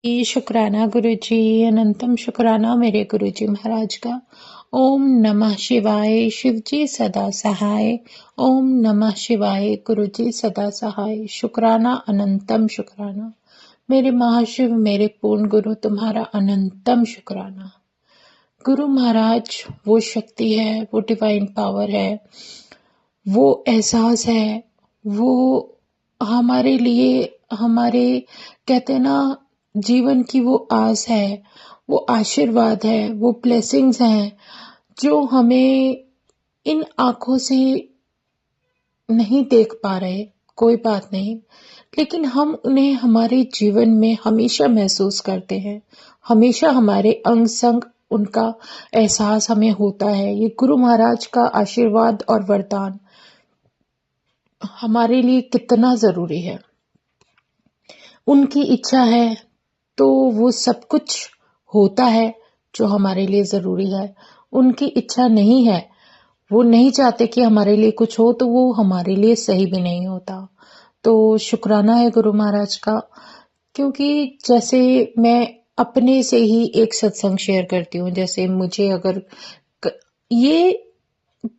जी, शुक्राना गुरुजी, अनंतम शुक्राना मेरे गुरुजी महाराज का। ओम नमः शिवाय, शिवजी सदा सहाय। ओम नमः शिवाय, गुरुजी सदा सहाय। शुक्राना अनंतम शुक्राना मेरे महाशिव, मेरे पूर्ण गुरु, तुम्हारा अनंतम शुक्राना। गुरु महाराज वो शक्ति है, वो डिवाइन पावर है, वो एहसास है, वो हमारे लिए, हमारे कहते हैं ना, जीवन की वो आस है, वो आशीर्वाद है, वो ब्लेसिंग्स हैं जो हमें इन आंखों से नहीं देख पा रहे। कोई बात नहीं, लेकिन हम उन्हें हमारे जीवन में हमेशा महसूस करते हैं। हमेशा हमारे अंग संग उनका एहसास हमें होता है। ये गुरु महाराज का आशीर्वाद और वरदान हमारे लिए कितना जरूरी है। उनकी इच्छा है तो वो सब कुछ होता है जो हमारे लिए जरूरी है। उनकी इच्छा नहीं है, वो नहीं चाहते कि हमारे लिए कुछ हो, तो वो हमारे लिए सही भी नहीं होता। तो शुक्राना है गुरु महाराज का, क्योंकि जैसे मैं अपने से ही एक सत्संग शेयर करती हूँ। जैसे मुझे अगर ये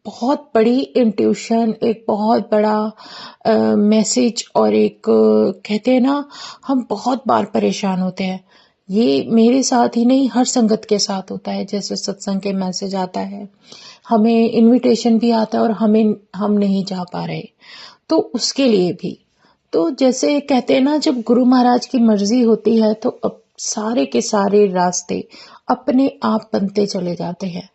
बहुत बड़ी इंट्यूशन, एक बहुत बड़ा मैसेज, और एक कहते हैं ना, हम बहुत बार परेशान होते हैं। ये मेरे साथ ही नहीं, हर संगत के साथ होता है। जैसे सत्संग के मैसेज आता है, हमें इनविटेशन भी आता है और हम नहीं जा पा रहे, तो उसके लिए भी। तो जैसे कहते हैं ना, जब गुरु महाराज की मर्जी होती है तो अब सारे के सारे रास्ते अपने आप बनते चले जाते हैं।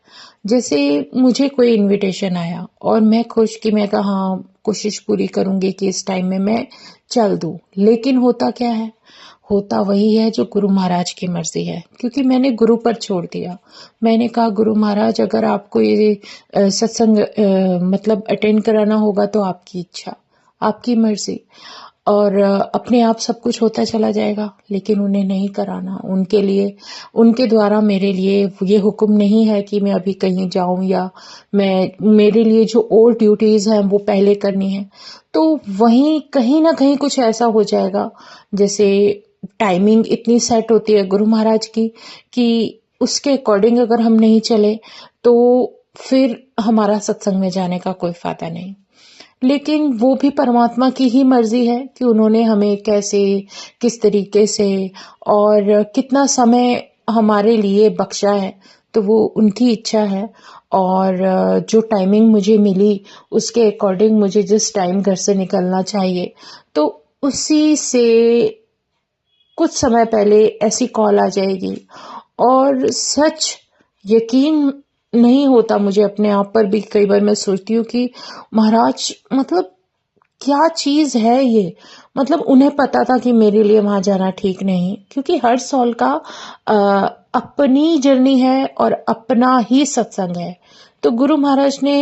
जैसे मुझे कोई इनविटेशन आया और मैं खुश कि मैं कहा हाँ, कोशिश पूरी करूंगी कि इस टाइम में मैं चल दूं। लेकिन होता क्या है, होता वही है जो गुरु महाराज की मर्जी है, क्योंकि मैंने गुरु पर छोड़ दिया। मैंने कहा गुरु महाराज, अगर आपको ये सत्संग मतलब अटेंड कराना होगा तो आपकी इच्छा, आपकी मर्जी, और अपने आप सब कुछ होता चला जाएगा। लेकिन उन्हें नहीं कराना, उनके लिए, उनके द्वारा मेरे लिए ये हुक्म नहीं है कि मैं अभी कहीं जाऊं, या मैं, मेरे लिए जो और ड्यूटीज हैं वो पहले करनी है। तो वहीं कहीं ना कहीं कुछ ऐसा हो जाएगा, जैसे टाइमिंग इतनी सेट होती है गुरु महाराज की कि उसके अकॉर्डिंग अगर हम नहीं चले तो फिर हमारा सत्संग में जाने का कोई फायदा नहीं। लेकिन वो भी परमात्मा की ही मर्जी है कि उन्होंने हमें कैसे, किस तरीके से और कितना समय हमारे लिए बख्शा है, तो वो उनकी इच्छा है। और जो टाइमिंग मुझे मिली उसके अकॉर्डिंग मुझे जिस टाइम घर से निकलना चाहिए, तो उसी से कुछ समय पहले ऐसी कॉल आ जाएगी। और सच, यकीन नहीं होता मुझे अपने आप पर भी। कई बार मैं सोचती हूँ कि महाराज, मतलब क्या चीज है ये। मतलब उन्हें पता था कि मेरे लिए वहां जाना ठीक नहीं, क्योंकि हर सॉल का अपनी जर्नी है और अपना ही सत्संग है। तो गुरु महाराज ने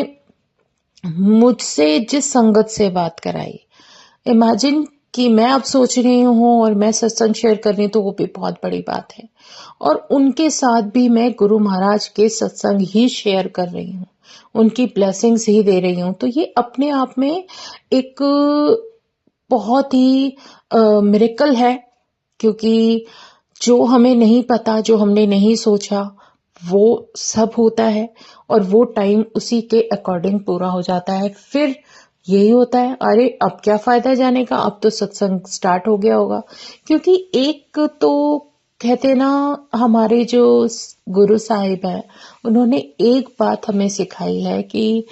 मुझसे जिस संगत से बात कराई, इमेजिन कि मैं अब सोच रही हूँ और मैं सत्संग शेयर कर रही हूँ, तो वो भी बहुत बड़ी बात है। और उनके साथ भी मैं गुरु महाराज के सत्संग ही शेयर कर रही हूँ, उनकी ब्लेसिंग्स ही दे रही हूँ। तो ये अपने आप में एक बहुत ही मिरेकल है, क्योंकि जो हमें नहीं पता, जो हमने नहीं सोचा, वो सब होता है और वो टाइम उसी के अकॉर्डिंग पूरा हो जाता है। फिर यही होता है, अरे अब क्या फायदा जाने का, अब तो सत्संग स्टार्ट हो गया होगा। क्योंकि एक तो कहते ना, हमारे जो गुरु साहिब है, उन्होंने एक बात हमें सिखाई है कि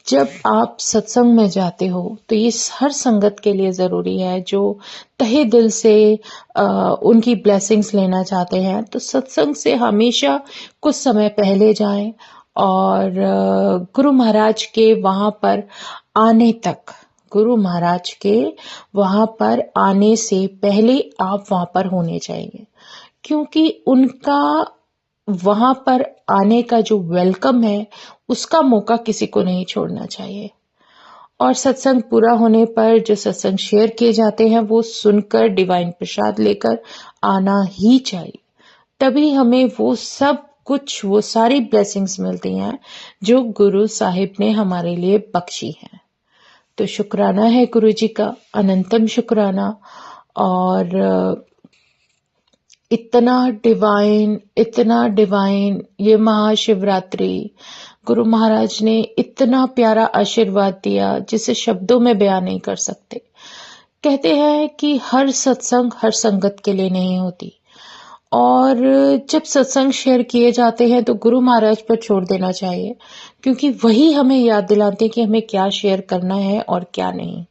जब आप सत्संग में जाते हो तो ये हर संगत के लिए जरूरी है, जो तहे दिल से उनकी ब्लेसिंग्स लेना चाहते हैं, तो सत्संग से हमेशा कुछ समय पहले जाएं। और गुरु महाराज के वहां पर आने तक, गुरु महाराज के वहां पर आने से पहले आप वहां पर होने चाहिए, क्योंकि उनका वहां पर आने का जो वेलकम है, उसका मौका किसी को नहीं छोड़ना चाहिए। और सत्संग पूरा होने पर जो सत्संग शेयर किए जाते हैं, वो सुनकर डिवाइन प्रसाद लेकर आना ही चाहिए। तभी हमें वो सब कुछ, वो सारी ब्लेसिंग्स मिलती हैं जो गुरु साहिब ने हमारे लिए बख्शी हैं। तो शुक्राना है गुरु जी का, अनंतम शुक्राना। और इतना डिवाइन ये महाशिवरात्रि गुरु महाराज ने इतना प्यारा आशीर्वाद दिया जिसे शब्दों में बयान नहीं कर सकते। कहते हैं कि हर सत्संग हर संगत के लिए नहीं होती, और जब सत्संग शेयर किए जाते हैं तो गुरु महाराज पर छोड़ देना चाहिए, क्योंकि वही हमें याद दिलाते हैं कि हमें क्या शेयर करना है और क्या नहीं।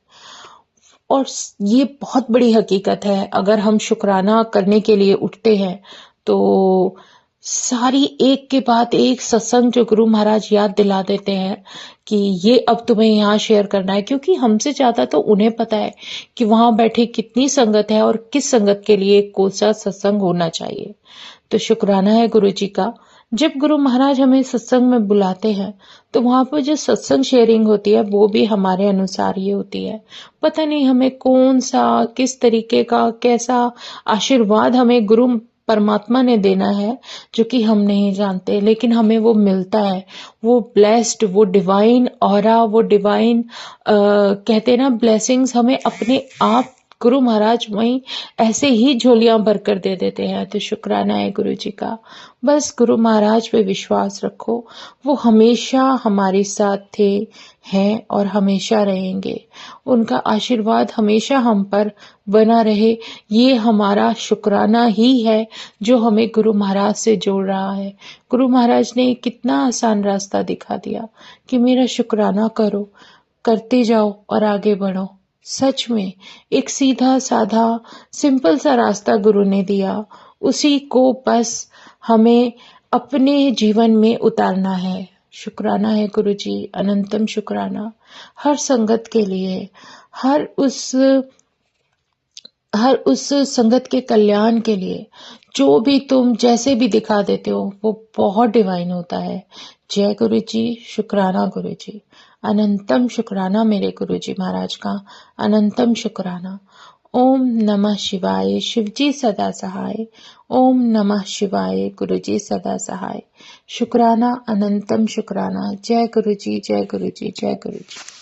और ये बहुत बड़ी हकीकत है। अगर हम शुक्राना करने के लिए उठते हैं तो सारी एक के बाद एक सत्संग जो गुरु महाराज याद दिला देते हैं कि ये अब तुम्हें यहाँ शेयर करना है, क्योंकि हमसे ज्यादा तो उन्हें पता है कि वहां बैठे कितनी संगत है और किस संगत के लिए कौन सा सत्संग होना चाहिए। तो शुक्राना है गुरु जी का। जब गुरु महाराज हमें सत्संग में बुलाते हैं तो वहां पर जो सत्संग शेयरिंग होती है वो भी हमारे अनुसार ही होती है। पता नहीं हमें कौन सा किस तरीके का कैसा आशीर्वाद हमें गुरु परमात्मा ने देना है जो कि हम नहीं जानते, लेकिन हमें वो मिलता है। वो ब्लेस्ड, वो डिवाइन ऑरा, वो डिवाइन कहते हैं ना ब्लेसिंग्स हमें अपने आप गुरु महाराज वहीं ऐसे ही झोलियां भरकर दे देते हैं। तो शुक्राना है गुरु जी का। बस गुरु महाराज पे विश्वास रखो, वो हमेशा हमारे साथ थे, हैं और हमेशा रहेंगे। उनका आशीर्वाद हमेशा हम पर बना रहे, ये हमारा शुक्राना ही है जो हमें गुरु महाराज से जोड़ रहा है। गुरु महाराज ने कितना आसान रास्ता दिखा दिया कि मेरा शुक्राना करो, करते जाओ और आगे बढ़ो। सच में एक सीधा साधा सिंपल सा रास्ता गुरु ने दिया, उसी को बस हमें अपने जीवन में उतारना है। शुक्राना है गुरु जी, अनंतम शुक्राना हर संगत के लिए, हर उस संगत के कल्याण के लिए। जो भी तुम जैसे भी दिखा देते हो वो बहुत डिवाइन होता है। जय गुरु जी, शुक्राना गुरु जी, अनंतम शुक्राना मेरे गुरु जी महाराज का, अनंतम शुक्राना। ओम नमः शिवाय, शिवजी सदा सहाय। ओम नमः शिवाय, गुरु जी सदा सहाय। शुक्राना, अनंतम शुक्राना। जय गुरु जी, जय गुरु जी, जय गुरु जी।